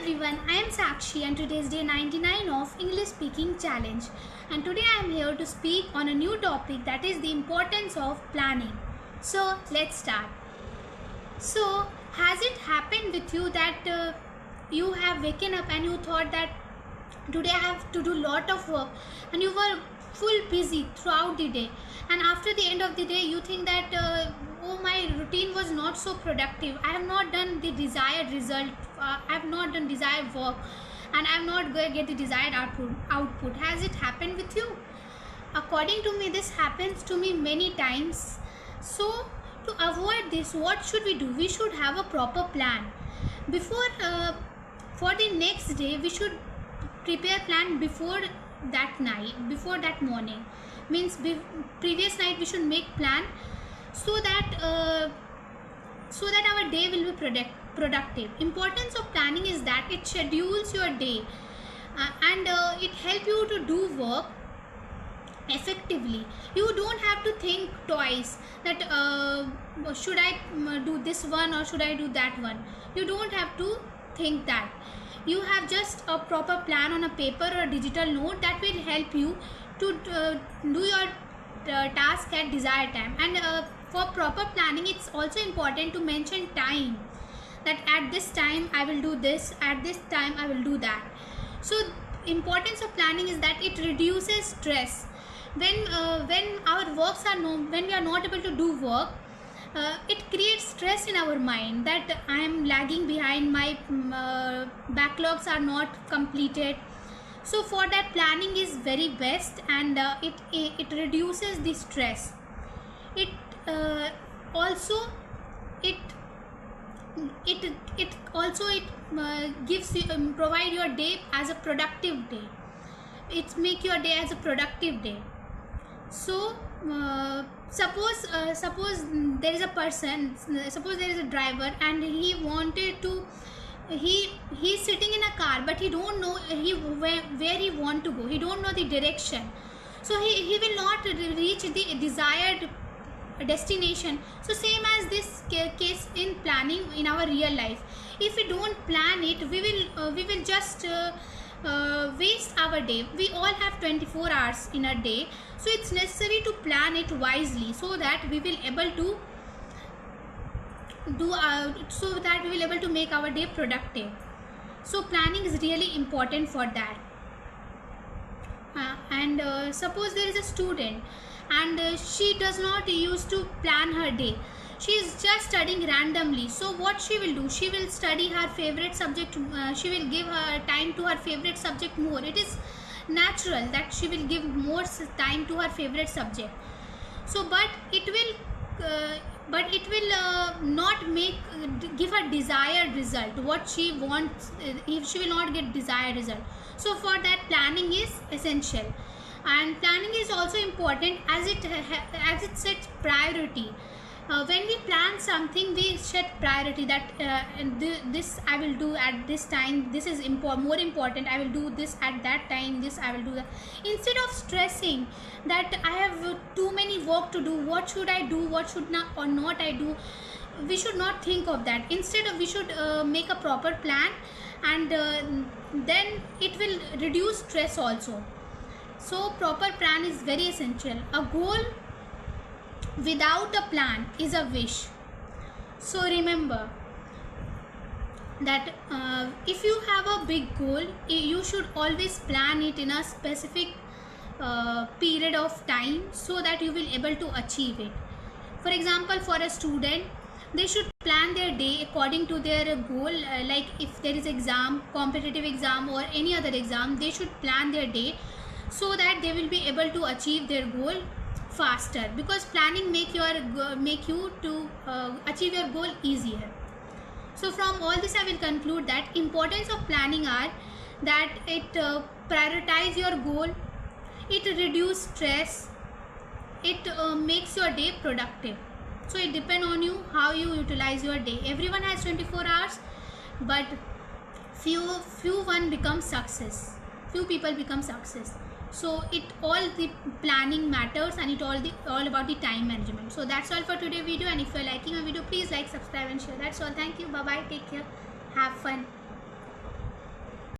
everyone, I am Sakshi and today is day 99 of English Speaking Challenge, and today I am here to speak on a new topic, that is the importance of planning. So let's start. So has it happened with you that you have waken up and you thought that today I have to do lot of work, and you were full busy throughout the day, and after the end of the day you think that oh, my routine was not so productive, I have not done the desired result, I have not done desired work, and I am not going to get the desired output. Has it happened with you? According to me, this happens to me many times. So to avoid this, what should we do? We should have a proper plan before for the next day. We should prepare plan before that night, before that morning, means previous night we should make plan so that our day will be productive. Importance of planning is that it schedules your day and it help you to do work effectively. You don't have to think twice that should I do this one or should I do that one. You don't have to think that. You have just a proper plan on a paper or a digital note that will help you to do your task at desired time. And for proper planning, it's also important to mention time, that at this time I will do this, at this time I will do that. So importance of planning is that it reduces stress. When our works are when we are not able to do work, it creates stress in our mind that I am lagging behind, my backlogs are not completed. So for that, planning is very best, and it reduces the stress. It also gives you provide your day as a productive day. It make your day as a productive day. So suppose there is a person, suppose there is a driver, and he wanted to he's sitting in a car, but he don't know where he want to go. He don't know the direction, so he will not reach the desired destination. So same as this case in planning in our real life. If we don't plan it, we will just waste our day. We all have 24 hours in a day, so it's necessary to plan it wisely so that we will able to make our day productive. So planning is really important for that. And suppose there is a student and she does not used to plan her day. She is just studying randomly. So what she will do? She will study her favorite subject. She will give her time to her favorite subject more. It is natural that she will give more time to her favorite subject. So, but it will not give her desired result. What she wants, if she will not get desired result. So for that, planning is essential, and planning is also important as it sets priority. When we plan something, we set priority that this I will do at this time, this is more important, I will do this at that time, this I will do that. Instead of stressing that I have too many work to do, what should I do, what should not or not I do, we should not think of that. Instead of, we should make a proper plan, and then it will reduce stress also. So proper plan is very essential. A goal without a plan is a wish. So remember that if you have a big goal, you should always plan it in a specific period of time so that you will able to achieve it. For example, for a student, they should plan their day according to their goal. Like if there is exam, competitive exam or any other exam, they should plan their day so that they will be able to achieve their goal faster, because planning make you to achieve your goal easier. So from all this, I will conclude that importance of planning are that it prioritize your goal, it reduce stress, it makes your day productive. So it depends on you how you utilize your day. Everyone has 24 hours, but few people become success. So it all the planning matters, and it all about the time management. So that's all for today's video, and if you're liking my video, please like, subscribe and share. That's all. Thank you. Bye bye. Take care. Have fun.